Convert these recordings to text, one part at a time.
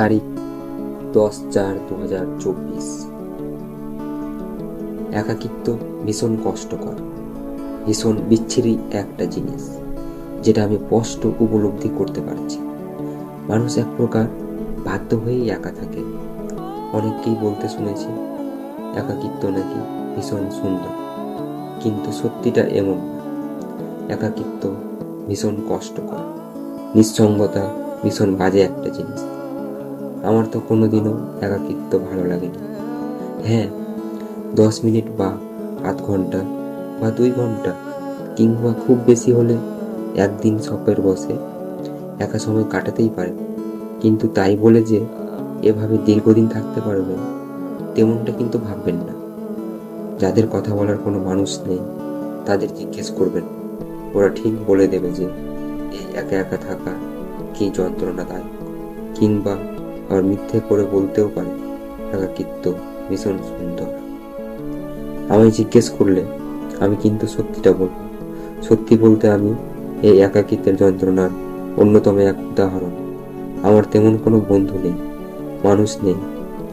তারিখ 10/4/2024। একাকিত্ব ভীষণ কষ্টকর, ভীষণ বিচ্ছিরি একটা জিনিস, যেটা আমি স্পষ্ট উপলব্ধি করতে পারছি। মানুষ এক প্রকার বাধ্য হয়েই একা থাকে। অনেককেই বলতে শুনেছি একাকিত্ব নাকি ভীষণ সুন্দর, কিন্তু সত্যিটা এমন না। একাকিত্ব ভীষণ কষ্টকর, নিঃসঙ্গতা ভীষণ বাজে একটা জিনিস। আমার তো কোনোদিনও একাকিত্ব ভালো লাগেনি। হ্যাঁ, 10 মিনিট বা আধ ঘন্টা বা 2 ঘন্টা কিংবা খুব বেশি হলে একদিন শখের বসে একা সময় কাটাতেই পারে, কিন্তু তাই বলে যে এভাবে দীর্ঘদিন থাকতে পারবেন তেমনটা কিন্তু ভাববেন না। যাদের কথা বলার কোনো মানুষ নেই তাদের জিজ্ঞেস করবেন, ওরা ঠিক বলে দেবে যে এই একা একা থাকা কি যন্ত্রণাদায়ক। কিংবা আবার মিথ্যে করে বলতেও পারে একাকিত্ব ভীষণ সুন্দর। আমায় জিজ্ঞেস করলে আমি কিন্তু সত্যিটা বলবো। সত্যি বলতে আমি এই একাকিত্বের যন্ত্রণার অন্যতম এক উদাহরণ। আমার তেমন কোনো বন্ধু নেই, মানুষ নেই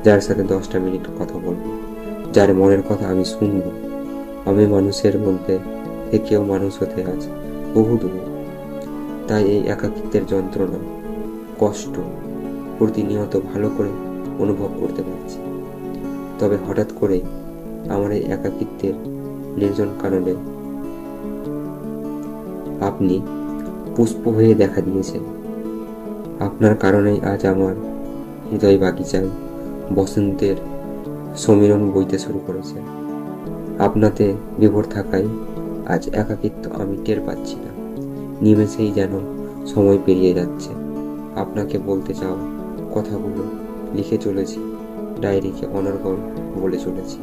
যার সাথে 10টা মিনিট কথা বলবো, যার মনের কথা আমি শুনবো। আমি মানুষের মধ্যে থেকেও মানুষ হতে আছি বহু দূরে। তাই এই একাকিত্বের যন্ত্রণা, কষ্ট প্রতিনিয়ত ভালো করে অনুভব করতে পারছি। তবে হঠাৎ করেই আমার এই একাকিত্বের নির্জন কারণে আপনি পুষ্প হয়ে দেখা দিয়েছেন। আপনার কারণেই আজ আমার হৃদয় বাগিচায় বসন্তের সমীরণ বইতে শুরু করেছে। আপনাতে বিভোর থাকায় আজ একাকিত্ব আমি টের পাচ্ছি না। নিমেষেই যেন সময় পেরিয়ে যাচ্ছে। আপনাকে বলতে চাওয়া কথাগুলো লিখে চলেছি, ডায়েরিকে অনর্গল বলে চলেছি।